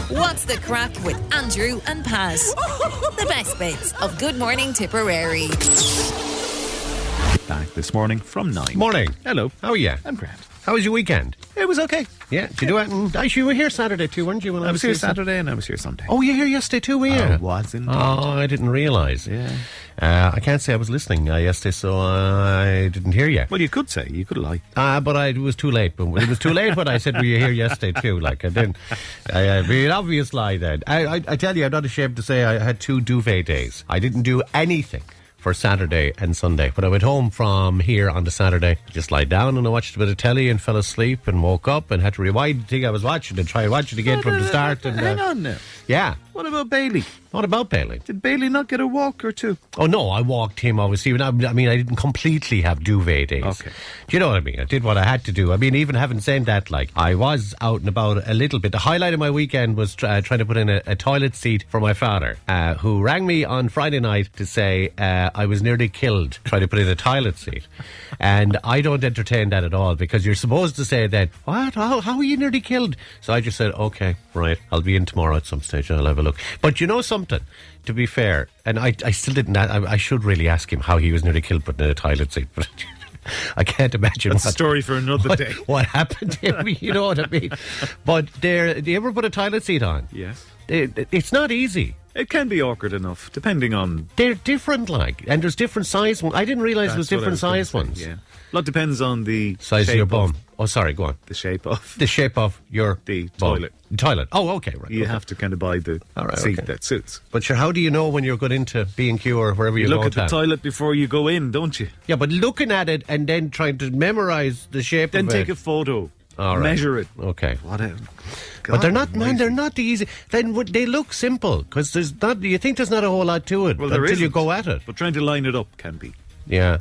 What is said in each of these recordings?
What's the crack with Andrew and Pat? The best bits of Good Morning Tipperary. Back this morning from 9. Morning. Hello. How are you? I'm grand. How was your weekend? It was okay. Yeah. Did you do it? Actually, you were here Saturday too, weren't you? When I was here Saturday and I was here Sunday. Oh, you were here yesterday too, were you? I was indeed. Oh, I didn't realise. Yeah. I can't say I was listening yesterday, so I didn't hear you. Well, you could say. You could lie. But it was too late. But it was too late when I said, were you here yesterday too? Like, I didn't. It'd be an obvious lie then. I tell you, I'm not ashamed to say I had 2 duvet days. I didn't do anything for Saturday and Sunday. When I went home from here on the Saturday, I just lied down and I watched a bit of telly and fell asleep and woke up and had to rewind the thing I was watching and try and watch it again from the start. And, hang on now. Yeah. What about Bailey? What about Bailey? Did Bailey not get a walk or two? Oh, no, I walked him, obviously. I mean, I didn't completely have duvet days. Okay. Do you know what I mean? I did what I had to do. I mean, even having said that, like, I was out and about a little bit. The highlight of my weekend was trying to put in a toilet seat for my father, who rang me on Friday night to say I was nearly killed trying to put in a toilet seat. And I don't entertain that at all, because you're supposed to say that, what? How are you nearly killed? So I just said, okay, right, I'll be in tomorrow at some stage and I'll have a look. But you know something, to be fair, and I still didn't, I should really ask him how he was nearly killed putting in a toilet seat, but I can't imagine. That's a story for another day. What happened to him, you know what I mean? But do you ever put a toilet seat on? Yes. It's not easy. It can be awkward enough, depending on... They're different, like, and there's different size ones. I didn't realise there was different size ones. Yeah. Well, it depends on the size of your bum. Oh, sorry, go on. The shape of... The shape of your... The bum. toilet. Toilet. Oh, okay, right. You have to kind of buy the seat that suits. But sure, how do you know when you're going into B&Q or wherever you're going to? You look at the toilet before you go in, don't you? Yeah, but looking at it and then trying to memorise the shape of it. Then take a photo. All right. Measure it. Okay. Whatever. But they're not, man, they're not easy. Then they look simple, because there's not, you think there's not a whole lot to it until you go at it. But trying to line it up can be. Yeah.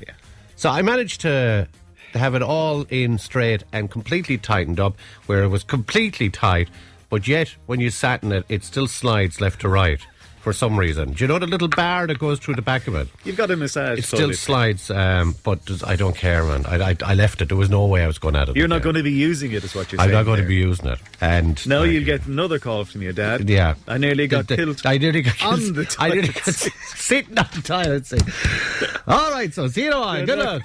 So I managed to have it all in straight and completely tightened up, where it was completely tight, but yet when you sat in it, it still slides left to right for some reason. Do you know the little bar that goes through the back of it? You've got a massage. It still slides, but I don't care, man. I left it. There was no way I was going at it. You're not going to be using it, is what you're saying. I'm not going to be using it. And now you'll get another call from your dad. Yeah. I nearly got killed. I nearly got on the toilet. I nearly got sitting on the toilet seat. All right, so see you tomorrow. Good luck.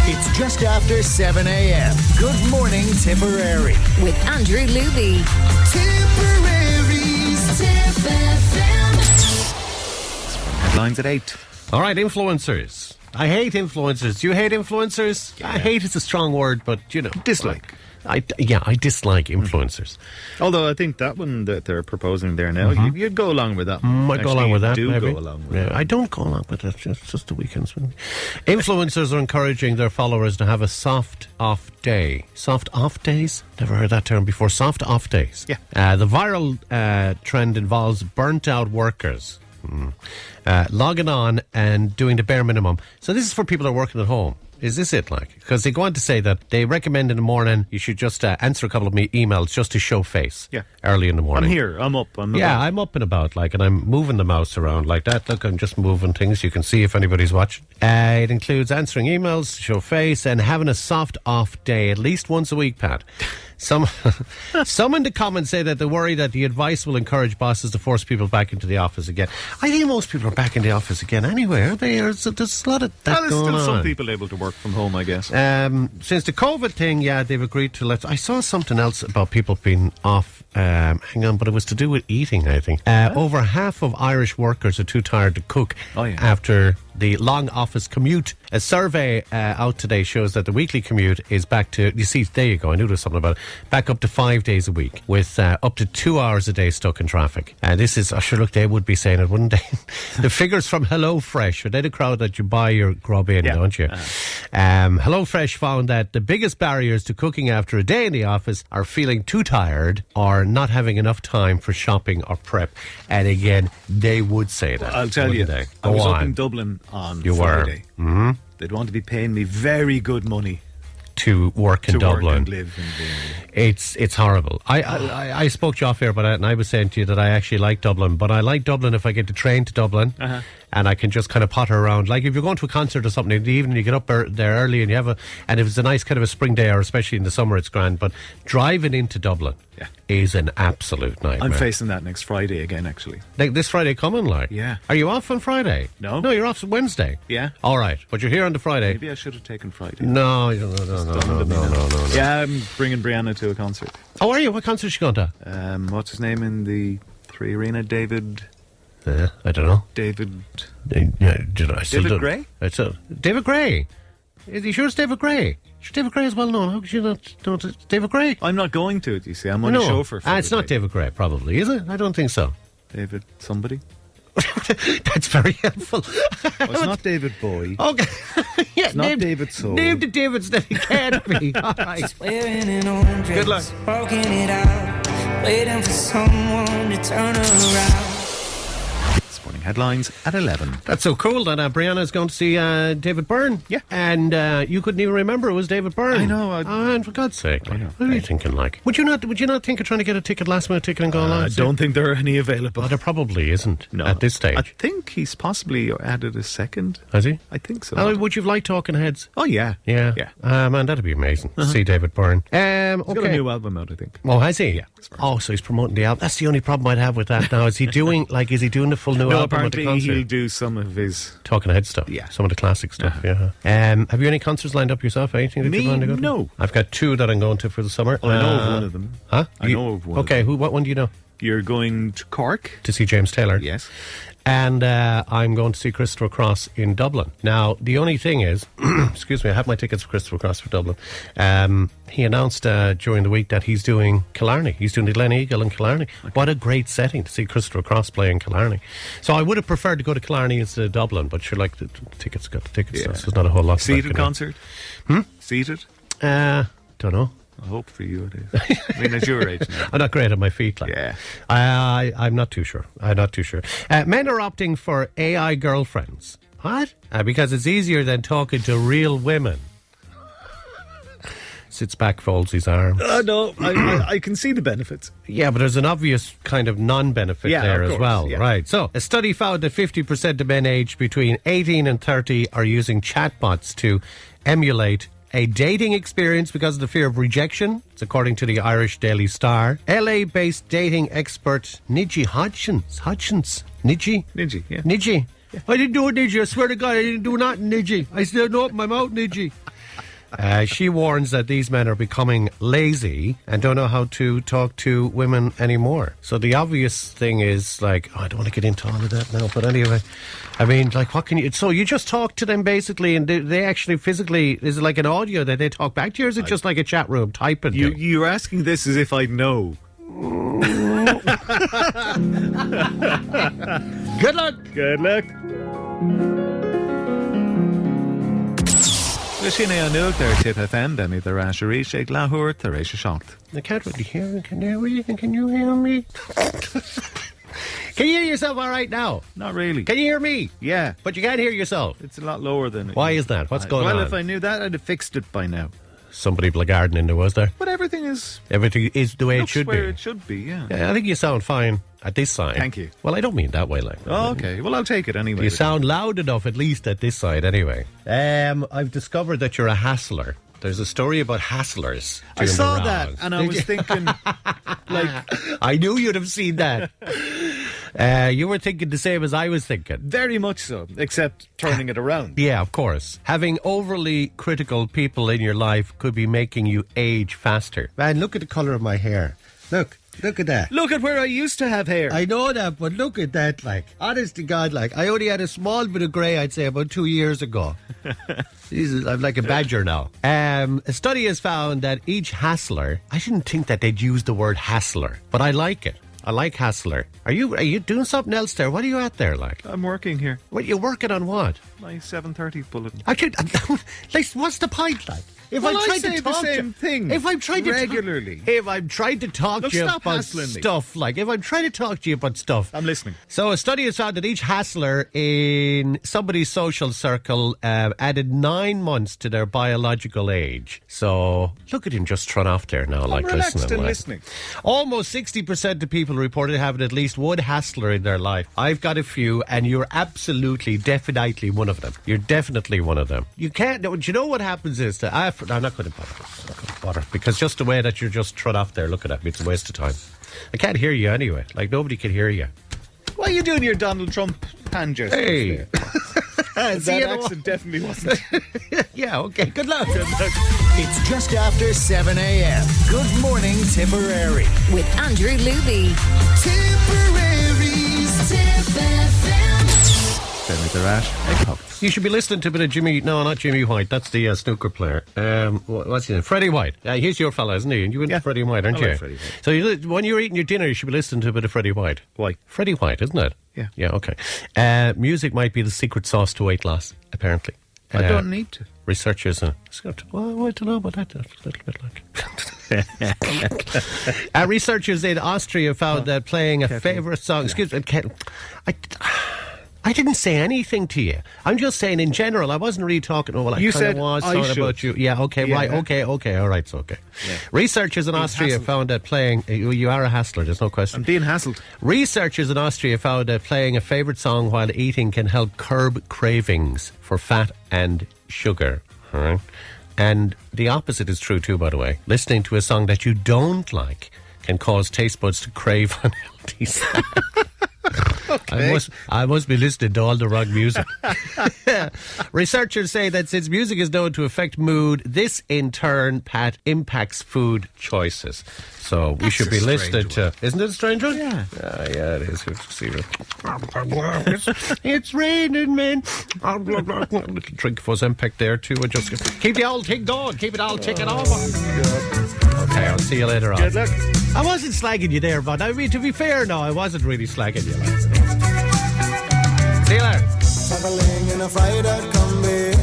It's just after 7 a.m. Good morning, Tipperary. With Andrew Luby. Tipperary's Tip FM. Headlines at 8. All right, influencers. I hate influencers. Do you hate influencers? Yeah. I hate is a strong word, but, you know. Dislike. I dislike influencers. Although I think that one that they're proposing there now, you'd go along with that. Might go along with that, do maybe. Go along with that. I don't go along with it. It's just the weekends. Influencers are encouraging their followers to have a soft off day. Soft off days? Never heard that term before. Soft off days. Yeah. The viral trend involves burnt out workers logging on and doing the bare minimum. So this is for people that are working at home. Is this it, like? Because they go on to say that they recommend in the morning you should just answer a couple of emails just to show face. Yeah. Early in the morning. I'm here. I'm up. I'm up and about, like, and I'm moving the mouse around like that. Look, I'm just moving things. You can see if anybody's watching. It includes answering emails, show face, and having a soft off day at least once a week, Pat. Some in the comments say that they worry that the advice will encourage bosses to force people back into the office again. I think most people are back in the office again anyway, are they? There's a lot of that going on. There's still some people able to work from home, I guess. Since the COVID thing, they've agreed to let... I saw something else about people being off. Hang on, but it was to do with eating, I think. Over half of Irish workers are too tired to cook after the long office commute. A survey out today shows that the weekly commute is back to... You see, there you go, I knew there was something about it. Back up to 5 days a week, with up to 2 hours a day stuck in traffic. This is... sure, look, they would be saying it, wouldn't they? The figures from HelloFresh, are they the crowd that you buy your grub in, don't you? HelloFresh found that the biggest barriers to cooking after a day in the office are feeling too tired or not having enough time for shopping or prep. And again, they would say that. I'll tell you, I was up in Dublin on Friday. Mm-hmm. They'd want to be paying me very good money to work in Dublin. Work and live in It's horrible. I spoke to you off air about that, and I was saying to you that I actually like Dublin, but I like Dublin if I get to train to Dublin. and I can just kind of potter around. Like if you're going to a concert or something in the evening, you get up there early and and if it's a nice kind of a spring day, or especially in the summer, it's grand. But driving into Dublin is an absolute nightmare. I'm facing that next Friday again, actually. Like this Friday coming, like? Yeah. Are you off on Friday? No. No, you're off Wednesday. Yeah. All right, but you're here on the Friday. Maybe I should have taken Friday. No. Yeah, I'm bringing Brianna to a concert. Oh, are you? What concert is she going to? What's his name in the 3 Arena? David... I don't know. David Gray? David Gray. Is he sure it's David Gray? David Gray is well known. How could you not know it's David Gray? I'm not going to it, you see. I'm on a chauffeur for it's not David Gray, probably, is it? I don't think so. David somebody? That's very helpful. It's not David Boy. Okay. It's not David Soul. Name the Davids that it can't be. All right. Good luck. Walking it out, waiting for someone to turn around. Sporting headlines at 11. That's so cool that Brianna's going to see David Byrne. Yeah. And you couldn't even remember it was David Byrne. I know. And for God's sake. I know. What are you thinking like? Would you not think of trying to get a last minute ticket and go along? I don't think there are any available. Well, there probably isn't at this stage. I think he's possibly added a second. Has he? I think so. Would you have liked Talking Heads? Oh, yeah. Yeah. Man, that'd be amazing. See David Byrne. He's got a new album out, I think. Oh, has he? Yeah. Oh, so he's promoting the album. That's the only problem I'd have with that now. Is he doing the full new album at the apparently concert? he'll do some of his Talking Head stuff. Yeah. Some of the classic stuff, yeah. Have you any concerts lined up yourself? Anything that you're going to go to? No. I've got 2 that I'm going to for the summer. I know of one of them. Huh? I know of one. Okay, what one do you know? You're going to Cork? To see James Taylor. Yes. And I'm going to see Christopher Cross in Dublin. Now, the only thing is, excuse me, I have my tickets for Christopher Cross for Dublin. He announced during the week that he's doing Killarney. He's doing the Glen Eagle in Killarney. Okay. What a great setting to see Christopher Cross play in Killarney. So I would have preferred to go to Killarney instead of Dublin, but sure, like, the tickets got the tickets, so there's not a whole lot. Seated concert? Seated? Don't know. I hope for you it is. I mean, at your age now. I'm not great on my feet, like. Yeah. I'm not too sure. Men are opting for AI girlfriends. What? Because it's easier than talking to real women. Sits back, folds his arms. No, I can see the benefits. Yeah, but there's an obvious kind of non-benefit there as well, yeah. Right? So, a study found that 50% of men aged between 18 and 30 are using chatbots to emulate a dating experience because of the fear of rejection. It's according to the Irish Daily Star. LA-based dating expert Niji Hodgins. Niji? Yeah. Niji. Yeah. I didn't do it, Niji. I swear to God, I didn't do nothing, Niji. I still don't open my mouth, Niji. She warns that these men are becoming lazy and don't know how to talk to women anymore. So the obvious thing is, like, I don't want to get into all of that now, but anyway, I mean, like, what can you... So you just talk to them, basically, and they actually physically... Is it like an audio that they talk back to you, or is it just like a chat room typing? You're asking this as if I know. Good luck! Good luck. Sinné an nuach ar Tip FM, Benny the Rasherie, Shake Lahore, Theresa Shocked. I can't really hear you. Can you hear me? Can you hear yourself all right now? Not really. Can you hear me? Yeah. But you can't hear yourself. It's a lot lower than it. Why is that? What's going on? Well, if I knew that, I'd have fixed it by now. Somebody blackguarding in there, was there? But everything is the way it should be. Where it should be, yeah. I think you sound fine at this side. Thank you. Well, I don't mean that way, like. Oh, okay. Well, I'll take it anyway. You sound loud enough, at least at this side, anyway. I've discovered that you're a hassler. There's a story about hasslers. I saw that, and I was thinking, like... I knew you'd have seen that. You were thinking the same as I was thinking. Very much so, except turning it around. Yeah, of course. Having overly critical people in your life could be making you age faster. Man, look at the colour of my hair. Look at that. Look at where I used to have hair. I know that, but look at that, like. Honest to God, like. I only had a small bit of grey, I'd say, about 2 years ago. Jesus, I'm like a badger now. A study has found that each hassler... I didn't think that they'd use the word hassler, but I like it. I like hassler. Are you doing something else there? What are you at there, like? I'm working here. What, you're working on what? My 7:30 bulletin. Actually, like, what's the point, like? If Well, I'm I trying say to the talk same thing if I'm trying to regularly. if I'm trying to talk Look, to you stop about hassling me. stuff, like if I'm trying to talk to you about stuff, I'm listening. So a study has found that each hassler in somebody's social circle added 9 months to their biological age. So look at him just trot off there now, like relaxed and like. listening. Almost 60% of people reported having at least one hassler in their life. I've got a few, and you're absolutely, definitely one of them. You're definitely one of them. You can't. Do you know what happens is that I'm not going to bother because just the way that you're just trot off there looking at me, it's a waste of time. I can't hear you anyway. Like nobody can hear you. Why are you doing your Donald Trump hand gestures Hey. there? That accent definitely wasn't. Yeah, okay. Good luck. It's just after 7 a.m. Good morning, Tipperary. With Andrew Luby. Tipperary's Tip FM. Benny the Rash, egg puffs. You should be listening to a bit of Jimmy. No, not Jimmy White. That's the snooker player. What's his name? Freddie White. He's your fella, isn't he? And you into Freddie White, aren't I you? like Freddie White. So when you're eating your dinner, you should be listening to a bit of Freddie White. Why? Freddie White, isn't it? Yeah. Yeah, okay. Music might be the secret sauce to weight loss, apparently. I don't need to. Researchers, well, I don't know about that. That's a little bit like. Researchers in Austria found that playing a favourite song. Excuse me, I didn't say anything to you. I'm just saying in general. I wasn't really talking. Oh, well, You I said was I talking should. about you. Yeah, okay, Yeah. right, okay, all right, it's okay. Yeah. Researchers in Austria hassled. found that playing. You are a hassler. There's no question. I'm being hassled. Researchers in Austria found that playing a favourite song while eating can help curb cravings for fat and sugar. All right? And the opposite is true too, by the way. Listening to a song that you don't like can cause taste buds to crave unhealthy snacks. Okay. I must be listening to all the wrong music. Researchers say that since music is known to affect mood, this in turn, Pat, impacts food choices. So we should be listening to. Isn't it a strange one? Yeah. Yeah, it is. It's raining, man. Little drink for Zempic there too. And just keep the old thing going. Keep it all ticking over. Okay, I'll see you later on. Good luck. I wasn't slagging you there, but I mean, to be fair, no, I wasn't really slagging you. See you later. Traveling in a Friday combi.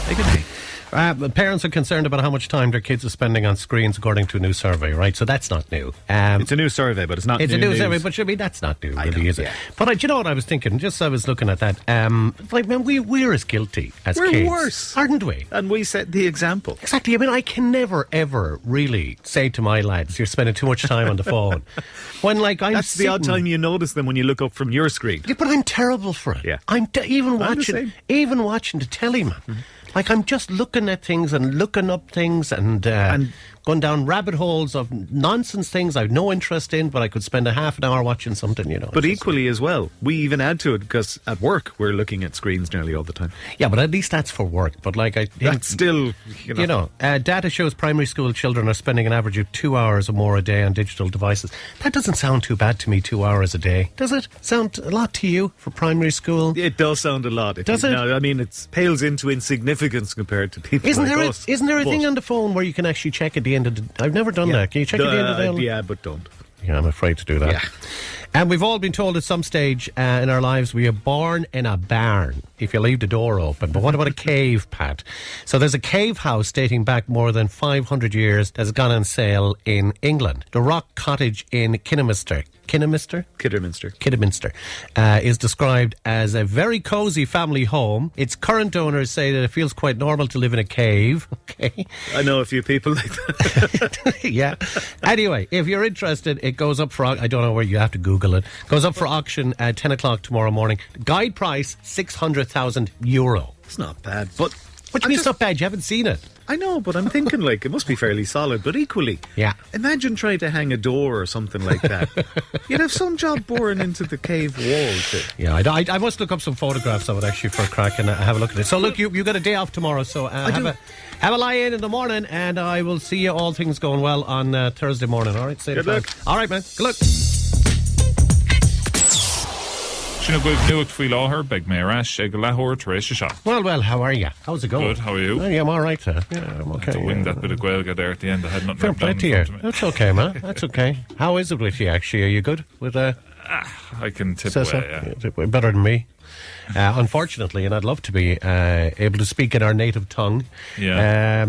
Take it me. Parents are concerned about how much time their kids are spending on screens, according to a new survey, right? So that's not new. It's a new survey, but it's not It's new a new news. survey, but I mean, that's not new, really, know, is it? yeah. But you know what I was thinking? Just I was looking at that. Like, man, we're as guilty as We're kids. worse. Aren't we? And we set the example. Exactly. I mean, I can never, ever really say to my lads, you're spending too much time on the phone. When, like, I'm That's the odd time you notice them when you look up from your screen. Yeah, but I'm terrible for it. Yeah. I'm even I'm the watching same. the telly, man. Like, I'm just looking at things and looking up things and going down rabbit holes of nonsense things I've no interest in, but I could spend a half an hour watching something, you know. But It's just- equally as well, we even add to it because at work we're looking at screens nearly all the time. Yeah, but at least that's for work. But like, That's still, data shows primary school children are spending an average of 2 hours or more a day on digital devices. That doesn't sound too bad to me, 2 hours a day. Does it sound a lot to you for primary school? It does sound a lot. Does it? No, I mean, it pales into insignificance compared to people Isn't like there us. isn't there a But- thing on the phone where you can actually check at the end of the... I've never done that. Can you check at the end of the day? Yeah, but don't. Yeah, I'm afraid to do that. Yeah. And we've all been told at some stage in our lives we are born in a barn if you leave the door open. But what about a cave, Pat? So there's a cave house dating back more than 500 years that's gone on sale in England. The Rock Cottage in Kidderminster is described as a very cosy family home. Its current owners say that it feels quite normal to live in a cave. Okay. I know a few people like that. Yeah. Anyway, if you're interested, it goes up for... I don't know where you have to Google it. Goes up for auction at 10 o'clock tomorrow morning. Guide price, €600,000. It's not bad, but... What do you mean it's not bad? You haven't seen it. I know, but I'm thinking, like, it must be fairly solid, but equally... Yeah. Imagine trying to hang a door or something like that. You'd have some job boring into the cave wall, too. Yeah, I must look up some photographs of it, actually, for a crack and have a look at it. So, look, you got a day off tomorrow, so have a lie in the morning, and I will see you, all things going well, on Thursday morning, all right? Good luck. All right, man. Good luck. Sinna goibh nuacht faoi láthair beag mé rais ag go leathóir tar éis seo. Well, how are you? How's it going? Good, how are you? Oh, yeah, I'm all right, sir. Yeah, I'm okay. To win that bit of Gaeilge there at the end, I had nothing Fair written play down to in you. front of me. That's okay, man. That's okay. How is it with you, actually? Are you good with I can tip away, yeah. Tip away. Better than me. Unfortunately, and I'd love to be able to speak in our native tongue. Yeah.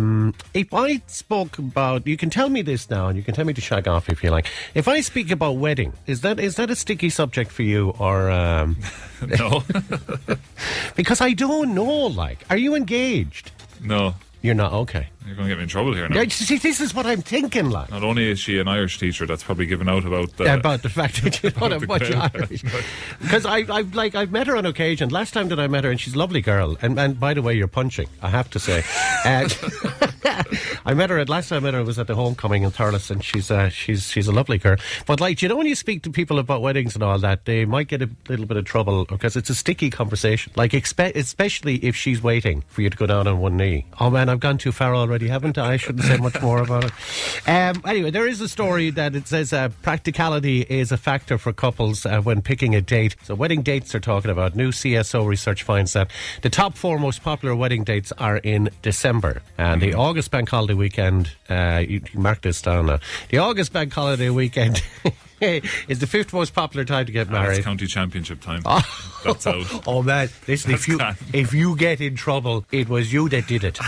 If I spoke about, you can tell me this now, and you can tell me to shag off if you like. If I speak about wedding, is that a sticky subject for you, or No. because I don't know. Like, are you engaged? No. You're not. Okay. You're going to get me in trouble here now. Yeah, see, this is what I'm thinking. Like, Not only is she an Irish teacher, that's probably given out about the fact that you don't have much Irish. Because I've met her on occasion. Last time that I met her, and she's a lovely girl. And by the way, you're punching, I have to say. Last time I met her was at the homecoming in Thurles, and she's a lovely girl. But like, you know, when you speak to people about weddings and all that, they might get a little bit of trouble because it's a sticky conversation. Like, especially if she's waiting for you to go down on one knee. Oh man, I've gone too far already, haven't I? I shouldn't say much more about it. Anyway, there is a story that it says practicality is a factor for couples when picking a date. So wedding dates they're talking about. New CSO research finds that the top 4 most popular wedding dates are in December. And the August bank holiday weekend, you can mark this down now. The August bank holiday weekend is the 5th most popular time to get married. It's county championship time. That's out. Oh man, listen, if you get in trouble, it was you that did it.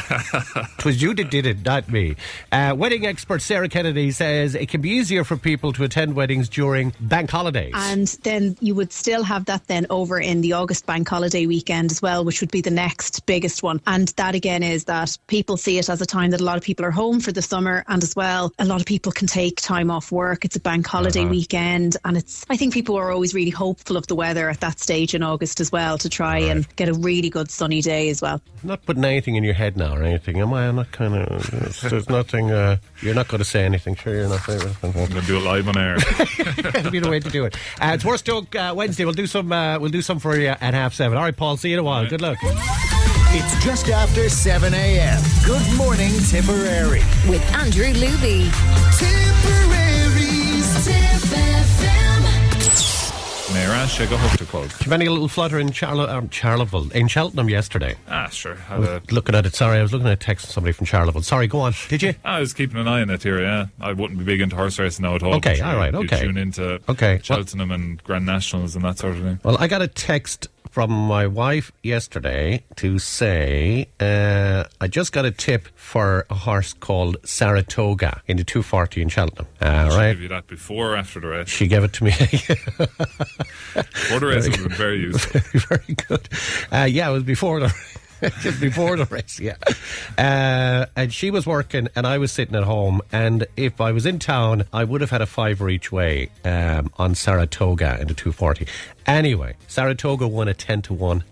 It was you that did it, not me. Wedding expert Sarah Kennedy says it can be easier for people to attend weddings during bank holidays. And then you would still have that then over in the August bank holiday weekend as well, which would be the next biggest one. And that again is that people see it as a time that a lot of people are home for the summer, and as well, a lot of people can take time off work. It's a bank holiday weekend, and I think people are always really hopeful of the weather at that stage in August as well, to try and get a really good sunny day as well. I'm not putting anything in your head now or anything, am I? I'm not kind of. There's nothing. You're not going to say anything, sure? You're not. I'm going to do it live on air. That'll be the way to do it. It's Worst Joke Wednesday. We'll do some for you at 7:30. All right, Paul. See you in a while. Good luck. It's just after 7 a.m. Good morning, Tipperary. With Andrew Luby. Tipperary's Tip FM. Mayor Ash, I got hooked to quote. Did you have any little flutter in Charleville, in Cheltenham yesterday? Sure. I was looking at it. Sorry, I was looking at a text from somebody from Charleville. Sorry, go on. Did you? I was keeping an eye on it here, yeah. I wouldn't be big into horse racing now at all. Okay, but all right, you okay. tune into Cheltenham and Grand Nationals and that sort of thing. Well, I got a text from my wife yesterday to say I just got a tip for a horse called Saratoga in the 240 in Cheltenham. Did she right? give you that before or after the race? She gave it to me. Before the race would have been very useful. Very good. Yeah, it was before the just before the race, yeah. And she was working and I was sitting at home, and if I was in town I would have had a fiver each way on Saratoga in the 240. Anyway, Saratoga won a 10-1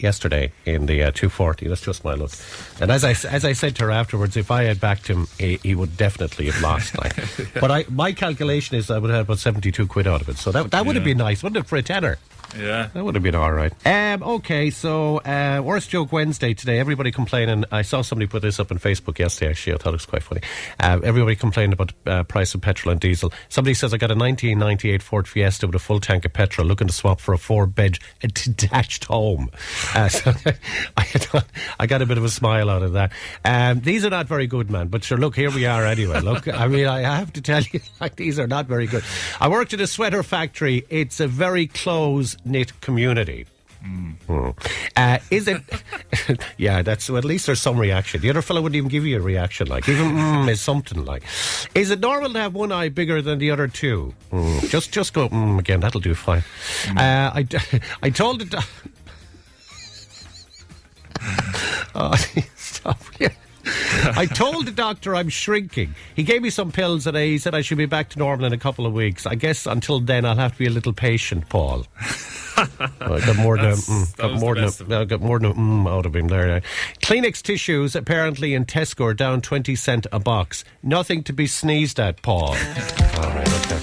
yesterday in the 240. That's just my luck. And as I said to her afterwards, if I had backed him, he would definitely have lost. Like. But my calculation is I would have had about 72 quid out of it. So that would have been nice, wouldn't it, for a tenner? Yeah. That would have been all right. Okay, so Worst Joke Wednesday today. Everybody complaining. I saw somebody put this up on Facebook yesterday, actually. I thought it was quite funny. Everybody complaining about the price of petrol and diesel. Somebody says, I got a 1998 Ford Fiesta with a full tank of petrol, looking to swap for a 4-bed detached home. So I got a bit of a smile out of that. These are not very good, man. But sure, look, here we are anyway. Look, I mean, I have to tell you, like, these are not very good. I worked at a sweater factory. It's a very close-knit community. Is it? Yeah, that's well, at least there's some reaction. The other fellow wouldn't even give you a reaction. Like even is something like. Is it normal to have one eye bigger than the other two? Just go again. That'll do fine. I told it. Stop. Yeah. I told the doctor I'm shrinking. He gave me some pills and he said I should be back to normal in a couple of weeks. I guess until then I'll have to be a little patient, Paul. I got more than out of him there. Kleenex tissues apparently in Tesco are down 20 cents a box. Nothing to be sneezed at, Paul. All right, okay.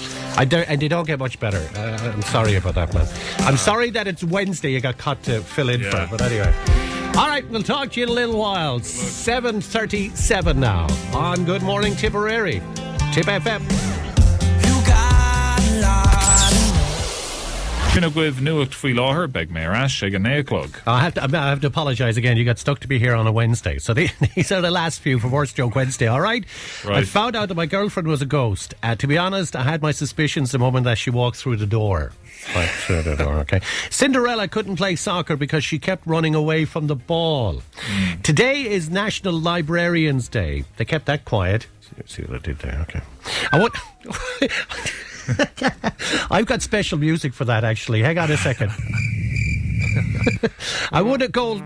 And they don't get much better. I'm sorry about that, man. I'm sorry that it's Wednesday you got caught to fill in for, but anyway. All right, we'll talk to you in a little while. 7:37 now on Good Morning Tipperary. Tip FM. Sinna Guiv Nuacht Fui Láher, Beg Meirash, Ag a Neaclog. I have to apologise again. You got stuck to be here on a Wednesday. So these are the last few for Worst Joke Wednesday, all right? I found out that my girlfriend was a ghost. To be honest, I had my suspicions the moment that she walked through the door. Right through the door, okay. Cinderella couldn't play soccer because she kept running away from the ball. Today is National Librarians Day. They kept that quiet. Let's see what I did there, okay. I've got special music for that, actually. Hang on a second. I won a gold...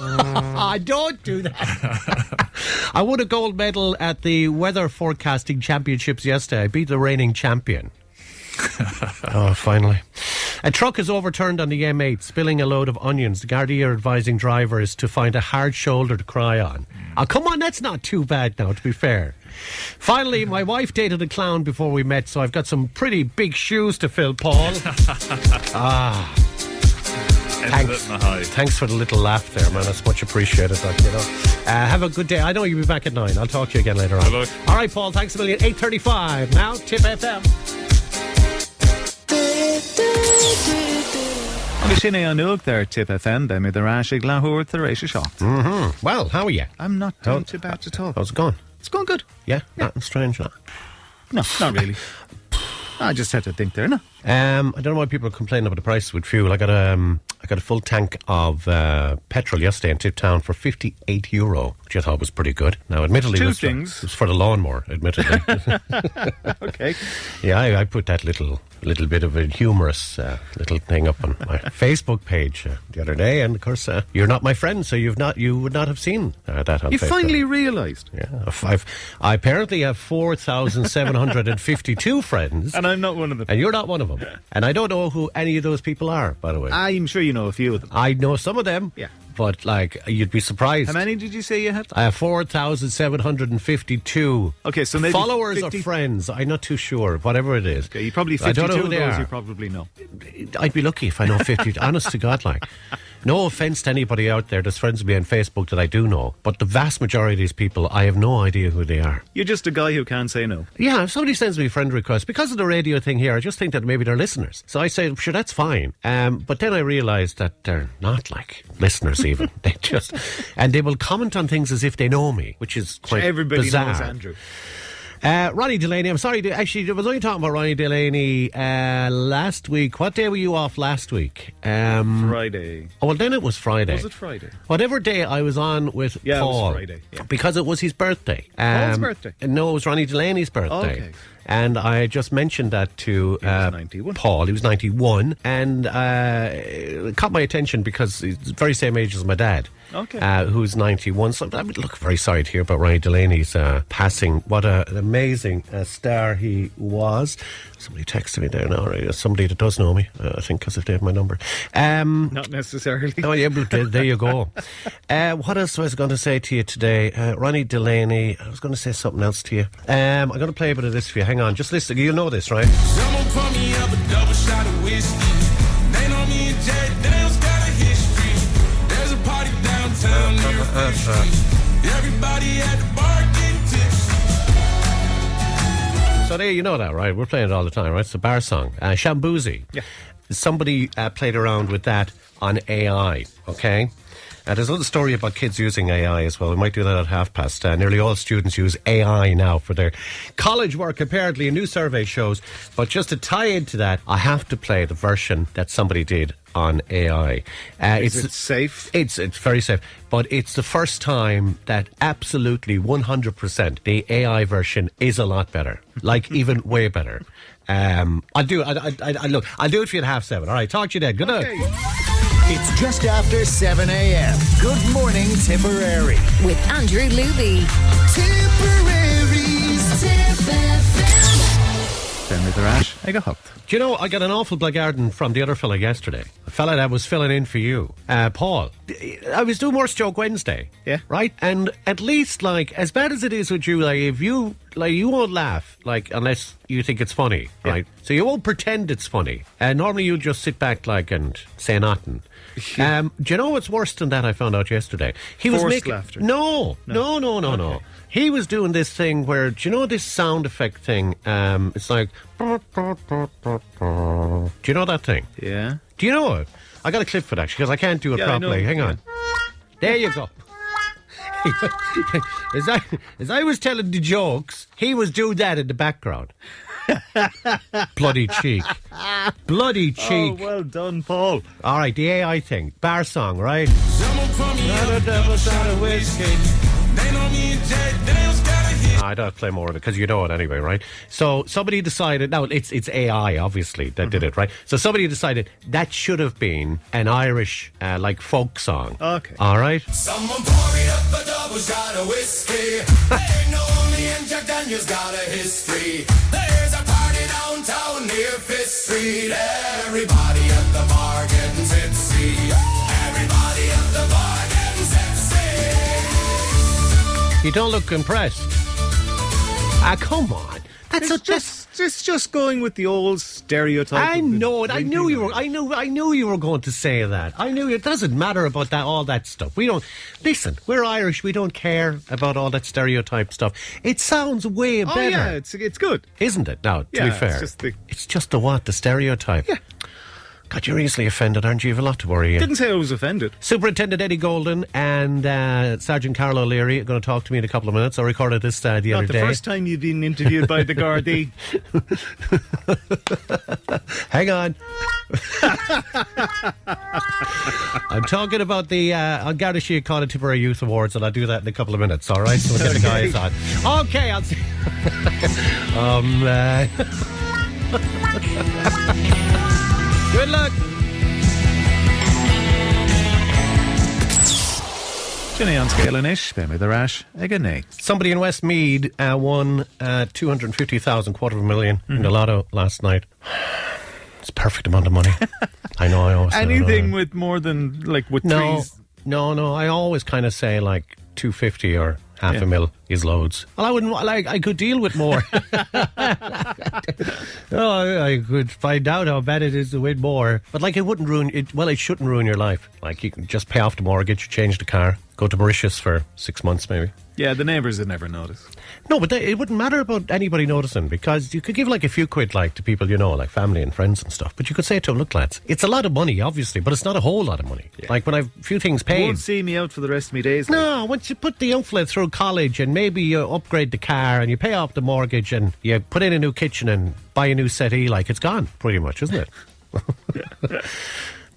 I don't do that. I won a gold medal at the Weather Forecasting Championships yesterday. I beat the reigning champion. Oh, finally. A truck is overturned on the M8, spilling a load of onions. The Gardaí are advising drivers to find a hard shoulder to cry on. Oh, come on, that's not too bad now, to be fair. Finally, my wife dated a clown before we met, so I've got some pretty big shoes to fill, Paul. Thanks for the little laugh there, man. That's much appreciated. Have a good day. I know you'll be back at 9. I'll talk to you again later on. All right, Paul. Thanks a million. 8:35 now. Tip FM. Sinna an Nuacht there, Tip FM, Beg Meirash, Ag Lahore, the Race Shot. Well, how are you? I'm not doing too bad at all. How's it going? It's going good. Yeah? Nothing strange, no? No, not really. I just had to think there, no? I don't know why people are complaining about the prices with fuel. I got a full tank of petrol yesterday in Tiptown for €58, which I thought was pretty good. Now, admittedly, it was for the lawnmower, admittedly. Okay. Yeah, I put that little bit of a humorous little thing up on my Facebook page the other day, and of course, you're not my friend, so you would not have seen that on Facebook. You finally realised? Yeah, I apparently have 4,752 friends, and I'm not one of them. And you're not one of them. And I don't know who any of those people are, by the way. I'm sure you know a few of them. I know some of them. Yeah. But, you'd be surprised. How many did you say you had? I have 4,752. Okay, so maybe followers or friends. I'm not too sure. Whatever it is. Okay, you probably 52 I don't know who of they those are. you probably know. I'd be lucky if I know 50. Honest to God, No offence to anybody out there that's friends with me on Facebook that I do know, but the vast majority of these people, I have no idea who they are. You're just a guy who can't say no. Yeah, if somebody sends me a friend request, because of the radio thing here, I just think that maybe they're listeners. So I say, sure, that's fine. But then I realise that they're not listeners even. They just... And they will comment on things as if they know me, which is quite Everybody bizarre. knows Andrew. Ronnie Delaney, I'm sorry, actually, I was only talking about Ronnie Delaney last week. What day were you off last week? Friday. Oh, well, then it was Friday. Was it Friday? Whatever day I was on with Paul. It was Friday. Yeah. Because it was his birthday. Paul's birthday? No, it was Ronnie Delaney's birthday. Okay. And I just mentioned that to Paul. He was 91. And it caught my attention because he's the very same age as my dad. Okay. Who's 91. So I look very sorry to hear about Ronnie Delaney's passing. What an amazing star he was. Somebody texted me there now. Right? Somebody that does know me, I think, because they have my number. Not necessarily. Oh, yeah, but there you go. What else was I going to say to you today? Ronnie Delaney. I was going to say something else to you. I'm going to play a bit of this for you. Hang on. Just listen. You'll know this, right? Someone pour me up a double shot of whiskey. They know me and Jack Daniels got a history. There's a party downtown near Fifth Street. Everybody at the bar getting tipsy. So there, you know that, right? We're playing it all the time, right? It's a bar song. Shambuzi. Yeah. Somebody played around with that on AI, okay? There's a little story about kids using AI as well. We might do that at past. Nearly all students use AI now for their college work, apparently. A new survey shows. But just to tie into that, I have to play the version that somebody did on AI. Is it safe? It's very safe. But it's the first time that absolutely 100% the AI version is a lot better. Even way better. I'll do it. I'll do it for you at 7:30. All right, talk to you then. Good night. It's just after 7 a.m. Good morning, Tipperary. With Andrew Luby. Tipperary's Tip FM. Beg Meirash, I got hooked. Do you know, I got an awful blackguarding from the other fella yesterday. A fella that was filling in for you. Paul. I was doing Worst Joke Wednesday. Yeah. Right? And at least, as bad as it is with you, if you laugh, like, unless you think it's funny, right? So you won't pretend it's funny. Normally you just sit back, like, and say nothing. Do you know what's worse than that? I found out yesterday. He was making laughter. No. He was doing this thing where, do you know this sound effect thing? It's like, do you know that thing? Yeah. Do you know it? I got a clip for that because I can't do it properly. Hang on. There you go. As I was telling the jokes, he was doing that in the background. Bloody cheek. Bloody cheek. Oh, well done, Paul. All right, the AI thing. Bar song, right? Someone pour me up a double shot of whiskey. They know me and Jay Daniels got a hit. I don't play more of it because you know it anyway, right? So somebody decided, now it's AI obviously that did it, right? So somebody decided that should have been an Irish like folk song. Okay. All right. Someone pour me up a double shot of whiskey. They know me and Jack Daniels got a history. There's a party downtown near Fifth Street. Everybody at the bar getting tipsy. Everybody at the bar getting tipsy. You don't look impressed. Come on. It's just going with the old stereotype. I know it. I knew you were going to say that. I knew it doesn't matter about that. All that stuff. We don't listen. We're Irish. We don't care about all that stereotype stuff. It sounds way better. Oh yeah, it's good, isn't it? Now, to be fair, it's just the stereotype. Yeah. God, you're easily offended, aren't you? You have a lot to worry. Didn't say I was offended. Superintendent Eddie Golden and Sergeant Carol O'Leary are going to talk to me in a couple of minutes. I recorded this the other day. Not the first time you've been interviewed by the Gardaí. Hang on. I'm talking about the Garda Síochána Tipperary Youth Awards, and I'll do that in a couple of minutes, all right? So we'll get the guys on. Okay, I'll see. Good luck. Jenny on scale-ish, be the rash, again. Somebody in Westmead won 250,000, $250,000 in the lotto last night. It's a perfect amount of money. I know. I always anything with more than with threes. No. I always kind of say like 250 or half a mil is loads. Well, I wouldn't I could deal with more. I could find out how bad it is to win more. But it wouldn't ruin it. Well, it shouldn't ruin your life. You can just pay off the mortgage, change the car, go to Mauritius for 6 months maybe. Yeah, the neighbours would never notice. No, but it wouldn't matter about anybody noticing because you could give a few quid to people you know, like family and friends and stuff. But you could say to them, look lads, it's a lot of money obviously, but it's not a whole lot of money. Yeah. When I've a few things paid. You won't see me out for the rest of my days. No, once you put the young fella through college and maybe you upgrade the car and you pay off the mortgage and you put in a new kitchen and buy a new settee, it's gone pretty much, isn't it?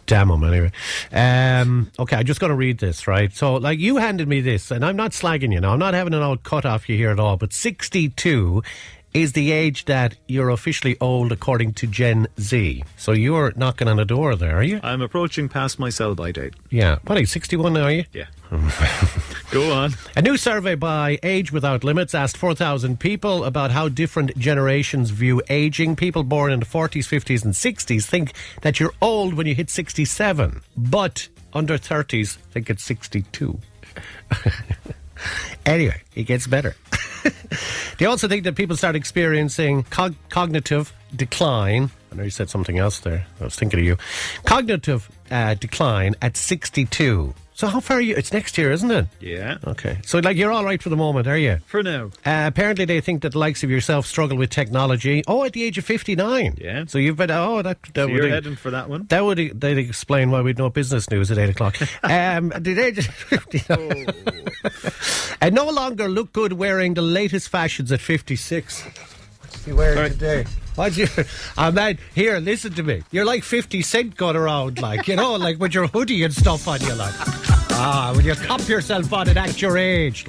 Damn them, anyway. Okay, I'm just going to read this, right? So, you handed me this, and I'm not slagging you now. I'm not having an old cut off you here at all, but 62 is the age that you're officially old according to Gen Z. So you're knocking on the door there, are you? I'm approaching past my sell-by date. Yeah. What are you, 61 now, are you? Yeah. Go on. A new survey by Age Without Limits asked 4,000 people about how different generations view aging. People born in the 40s, 50s and 60s think that you're old when you hit 67, but under 30s think it's 62. Anyway, it gets better. They also think that people start experiencing cognitive decline. I know you said something else there. I was thinking of you. Cognitive decline at 62. So how far are you? It's next year, isn't it? Yeah. Okay. So you're all right for the moment, are you? For now. Apparently they think that the likes of yourself struggle with technology. Oh, at the age of 59. Yeah. So you've been, so you're heading for that one? They'd explain why we'd no business news at 8 o'clock. At the age of 59. And no longer look good wearing the latest fashions at 56. What's he wearing today? Man, here, listen to me. You're like 50 Cent going around, with your hoodie and stuff on you, when you cop yourself on and act your age,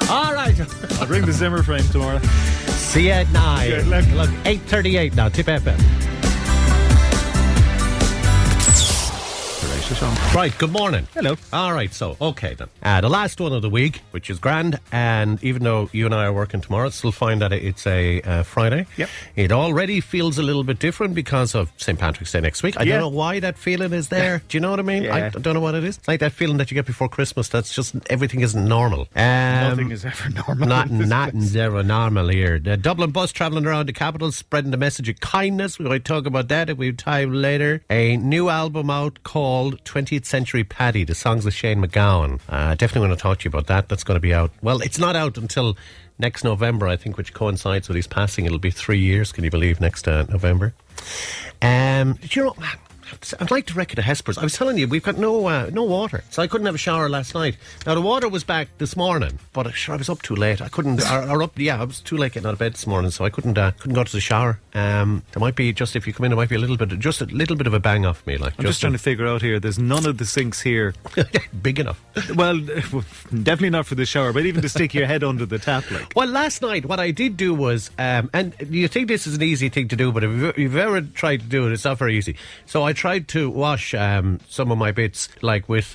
All right. I'll bring the Zimmer frame tomorrow. See you at 9. Good luck. Look, 8:38 now, Tip FM. to Sean. Right, good morning. Hello. All right, so, okay then. The last one of the week, which is grand, and even though you and I are working tomorrow, still find that it's a Friday. Yep. It already feels a little bit different because of St. Patrick's Day next week. I don't know why that feeling is there. Do you know what I mean? Yeah. I don't know what it is. It's like that feeling that you get before Christmas that's just everything isn't normal. Nothing is ever normal. Nothing's ever normal here. The Dublin bus travelling around the capital spreading the message of kindness. We might talk about that if we have time later. A new album out called 20th Century Paddy, the songs of Shane MacGowan. Definitely want to talk to you about that. That's going to be out. Well, it's not out until next November, I think, which coincides with his passing. It'll be 3 years, can you believe, next November. You know, man, I'd like to wreck the Hespers. I was telling you, we've got no water, so I couldn't have a shower last night. Now, the water was back this morning, but I was up too late. I couldn't, I was too late getting out of bed this morning, so I couldn't go to the shower. There might be, just if you come in, there might be a little bit of a bang off me. Like, I'm just trying to figure out here, there's none of the sinks here. Big enough. Well, definitely not for the shower, but even to stick your head under the tap. Like. Well, last night, what I did do was, and you think this is an easy thing to do, but if you've ever tried to do it, it's not very easy. So I tried to wash some of my bits like with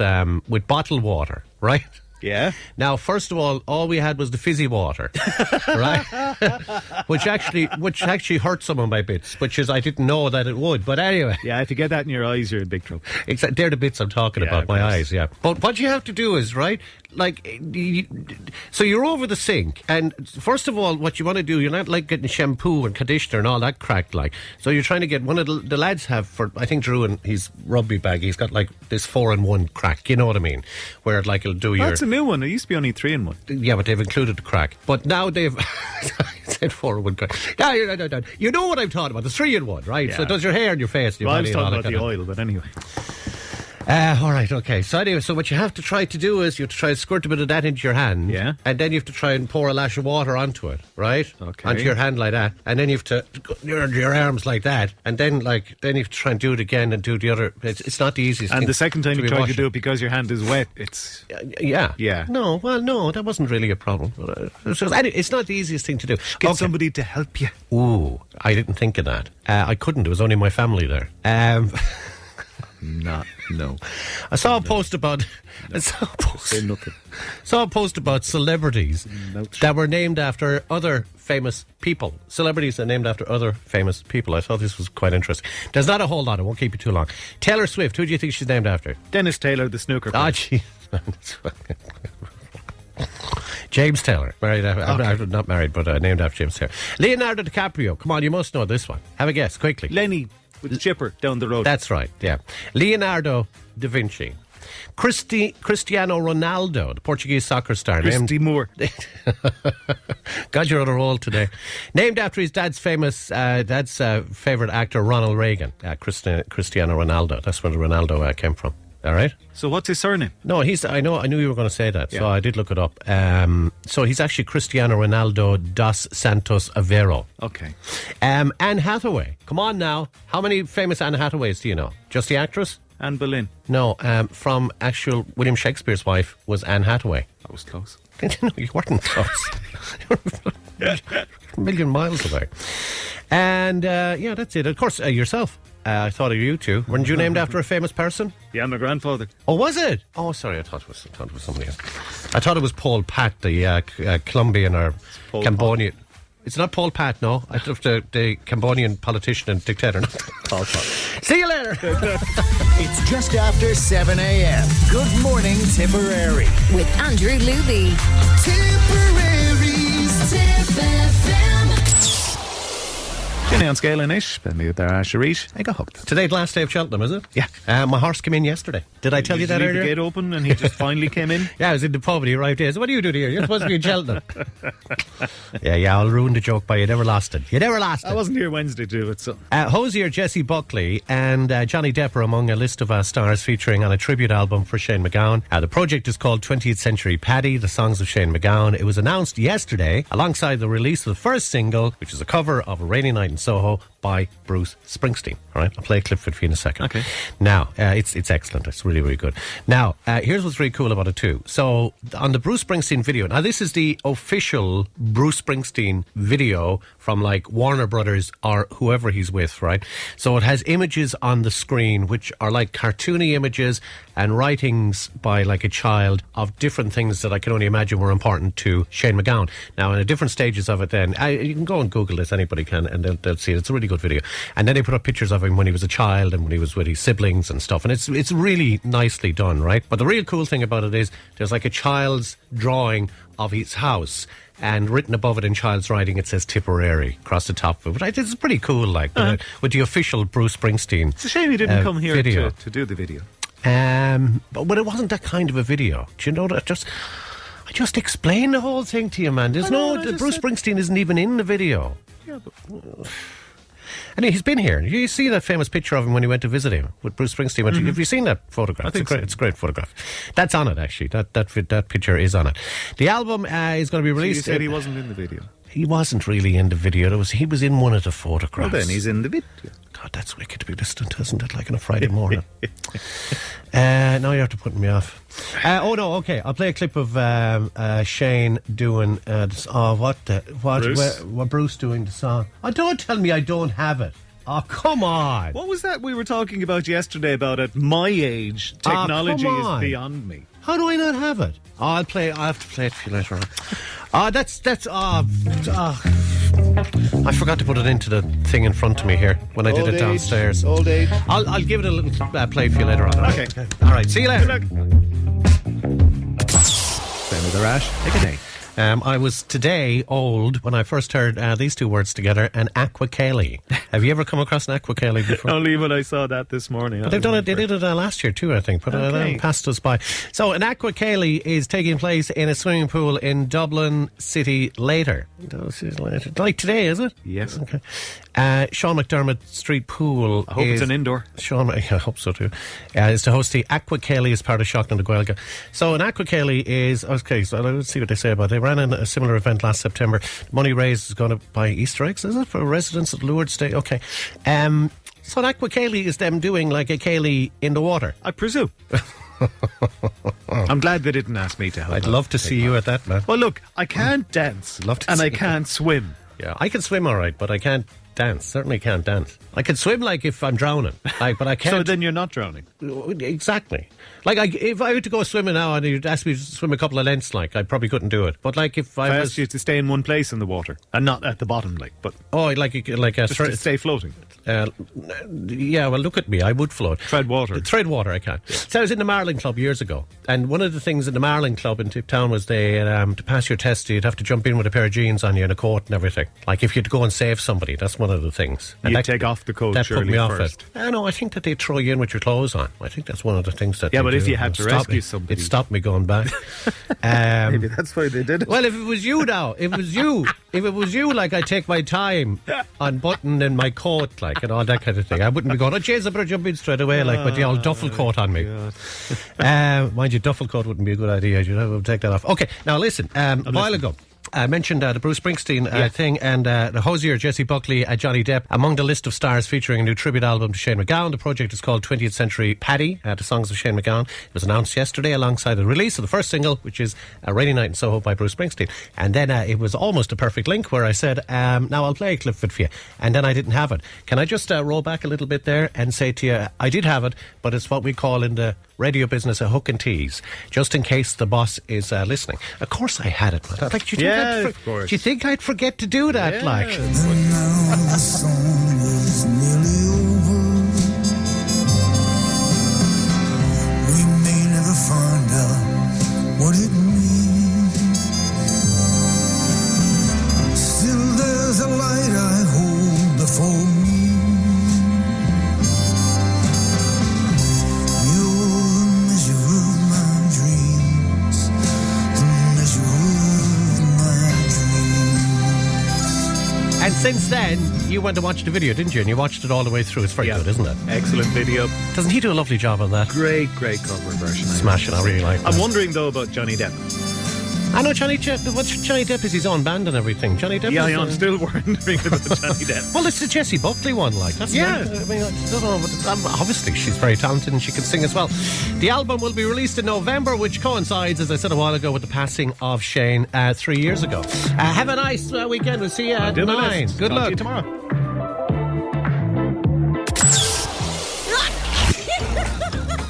bottled water, right? Yeah. Now, first of all we had was the fizzy water, right? which actually hurt some of my bits, which is I didn't know that it would. But anyway, Yeah, if you get that in your eyes, you're in big trouble. exactly, they're the bits I'm talking Yeah, about, of my course. eyes. Yeah. But what you have to do is right. Like, so you're over the sink, and first of all, what you want to do, you're not like getting shampoo and conditioner and all that crack, like. So you're trying to get one of the lads have for, I think Drew and his rugby bag, he's got like this 4-in-1 crack, you know what I mean? Where like it'll do your. That's a new one. It used to be only 3-in-1. Yeah, but they've included the crack. But now they've I said 4-in-1 crack. Yeah, you know what I'm talking about? The 3-in-1, right? Yeah. So it does your hair and your face. And your Well, I body was and all talking that about kind the of- oil, but anyway. All right, okay. So anyway, so what you have to try to do is you have to try to squirt a bit of that into your hand. Yeah. And then you have to try and pour a lash of water onto it, right? Okay. Onto your hand like that. And then you have to, your arms like that. And then you have to try and do it again and do the other. It's not the easiest And thing the second time to you be tried to washing. do it because your hand is wet, it's... Yeah. Yeah. No, that wasn't really a problem. It's not the easiest thing to do. Get somebody to help you. Ooh, I didn't think of that. I couldn't. There was only my family there. No. I saw a post about. Say nothing. Saw a post about celebrities that were named after other famous people. Celebrities are named after other famous people. I thought this was quite interesting. There's not a whole lot. I won't keep you too long. Taylor Swift. Who do you think she's named after? Dennis Taylor, the snooker player. Ah, gee. James Taylor. Married after, not married, but named after James Taylor. Leonardo DiCaprio. Come on, you must know this one. Have a guess, quickly. Lenny with Chipper down the road. That's right, yeah. Leonardo da Vinci. Cristiano Ronaldo, the Portuguese soccer star. Christy Moore. God, you're on a roll today. Named after his dad's favourite actor, Ronald Reagan. Cristiano Ronaldo. That's where the Ronaldo came from. All right? So what's his surname? No, I knew you were going to say that, so Yeah. I did look it up. So he's actually Cristiano Ronaldo dos Santos Aveiro. Okay. Anne Hathaway. Come on now. How many famous Anne Hathaways do you know? Just the actress? Anne Boleyn. No, from actual William Shakespeare's wife was Anne Hathaway. That was close. No, you weren't close. A million miles away. And that's it. Of course, yourself. I thought of you too. Weren't you named after a famous person? Yeah, my grandfather. Oh, was it? Oh, sorry. I thought it was somebody else. I thought it was Paul Pat, the Colombian or Paul Cambodian. It's not Paul Pat, no. I thought the Cambodian politician and dictator. Paul Pat. See you later. It's just after 7 a.m. Good morning, Tipperary. With Andrew Luby. Tipperary's Tip FM. Jenny on scale in ish. Ben me there, Sharish. I got hooked. Today's the last day of Cheltenham, is it? Yeah. My horse came in yesterday. Did I tell you that Did earlier? the gate open and he just finally came in? Yeah, I was in the pub and he arrived here. So what do you do here? You're supposed to be in Cheltenham. Yeah, I'll ruin the joke by you never lost it. You never lost it. I wasn't here Wednesday to do it, so... Hosier, Jesse Buckley and Johnny Depp are among a list of stars featuring on a tribute album for Shane MacGowan. The project is called 20th Century Paddy, the songs of Shane MacGowan. It was announced yesterday alongside the release of the first single, which is a cover of A Rainy Night in Soho by Bruce Springsteen. All right, I'll play a clip for you in a second. Okay. Now, it's excellent. It's really really, really good. Now, here's what's really cool about it too. So, on the Bruce Springsteen video, now this is the official Bruce Springsteen video from like Warner Brothers or whoever he's with, right? So it has images on the screen which are like cartoony images and writings by like a child of different things that I can only imagine were important to Shane MacGowan. Now, in the different stages of it then, you can go and Google this, anybody can, and they'll see it. It's a really good video. And then they put up pictures of him when he was a child and when he was with his siblings and stuff. And it's really nicely done, right? But the real cool thing about it is there's like a child's drawing of his house, and written above it in child's writing it says Tipperary across the top of it. But it's pretty cool, like, with the official Bruce Springsteen. It's a shame he didn't come here video. to do the video. But it wasn't that kind of a video. Do you know that? I just explained the whole thing to you, man. There's Bruce Springsteen isn't even in the video. Yeah, but... And he's been here. You see that famous picture of him when he went to visit him with Bruce Springsteen. Have you seen that photograph? It's a great photograph. That's on it, actually. That picture is on it. The album is going to be released. So you said he wasn't in the video. He wasn't really in the video. He was in one of the photographs. Well, then he's in the video. God, that's wicked to be distant, isn't it? Like on a Friday morning. Now you have to put me off. Oh no, okay. I'll play a clip of Shane doing what Bruce doing the song. Oh, don't tell me I don't have it. Oh, come on. What was that we were talking about yesterday about at my age, technology is beyond me? How do I not have it? I'll have to play it for you later on. I forgot to put it into the thing in front of me here when I did it downstairs. Old age. I'll give it a little play for you later on. Okay. All right. See you later. Good luck. Same with the rash. Take a day. I was today old when I first heard these two words together, an Aqua Céilí. Have you ever come across an Aqua Céilí before? Only when I saw that this morning. But they've done it. They did it last year too, I think. But it passed us by. So an Aqua Céilí is taking place in a swimming pool in Dublin City later. Like today, is it? Yes. Okay. Sean McDermott Street Pool. I hope it's an indoor. I hope so too. Is to host the Aqua Céilí as part of Shockland de Gaeilge. So an Aqua Céilí is so let's see what they say about it. They ran a similar event last September. Money raised is going to buy Easter eggs, is it, for residents at Lourdes State? Okay. So an Aqua Céilí is them doing like a Céilí in the water, I presume. I'm glad they didn't ask me to help. I'd love to see you at that, man. Well, look, I can't dance, and I can't swim. Yeah, I can swim all right, but I can't dance. Certainly can't dance. I can swim like if I'm drowning, but I can't. So then you're not drowning. Exactly. Like if I were to go swimming now and you'd ask me to swim a couple of lengths, like I probably couldn't do it. But like if I asked you to stay in one place in the water and not at the bottom, but just to stay floating. Yeah, well, look at me. I would float. Tread water. Tread water, I can. Yeah. So I was in the Marling Club years ago, and one of the things in the Marling Club in Tiptown was they to pass your test, you'd have to jump in with a pair of jeans on you and a coat and everything. Like if you'd go and save somebody, that's one of the things. And you take off the coat. That put me off first. it. No, I think that they throw you in with your clothes on. I think that's one of the things that. Yeah, but do. if you had to rescue somebody, it stopped me going back. Maybe that's why they did it. Well, if it was you now, if it was you, like I take my time unbuttoning my coat, like and all that kind of thing. I wouldn't be going, oh, jeez, I better jump in straight away, like with the old duffel coat on me. Mind you, duffel coat wouldn't be a good idea. You'd have to take that off. Okay, now listen. A while ago, I mentioned the Bruce Springsteen thing and the Hosier, Jessie Buckley, Johnny Depp among the list of stars featuring a new tribute album to Shane MacGowan. The project is called 20th Century Paddy, the songs of Shane MacGowan. It was announced yesterday alongside the release of the first single, which is Rainy Night in Soho by Bruce Springsteen. And then it was almost a perfect link where I said, now I'll play a clip of it for you. And then I didn't have it. Can I just roll back a little bit there and say to you, I did have it, but it's what we call in the radio business a hook and tease, just in case the boss is listening. Of course I had it, man. Like, do you think I'd forget to do that? And now the song is nearly over. We may never find out what it means. Still there's a light I hold before me. And since then, you went to watch the video, didn't you? And you watched it all the way through. It's very good, isn't it? Excellent video. Doesn't he do a lovely job on that? Great cover version. Smashing, I really like that. I'm wondering, though, about Johnny Depp. I know Johnny Depp is his own band and everything. Johnny Depp Yeah, is, I'm still wondering about Johnny Depp. Well, it's the Jessie Buckley one, like. That's Yeah. I mean, I don't know, but obviously she's very talented and she can sing as well. The album will be released in November, which coincides, as I said a while ago, with the passing of Shane 3 years ago. Have a nice weekend. We'll see you at 9. Good Talk to luck. you tomorrow.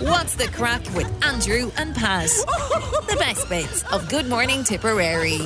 What's the crack with Andrew and Pat? The best bits of Good Morning Tipperary.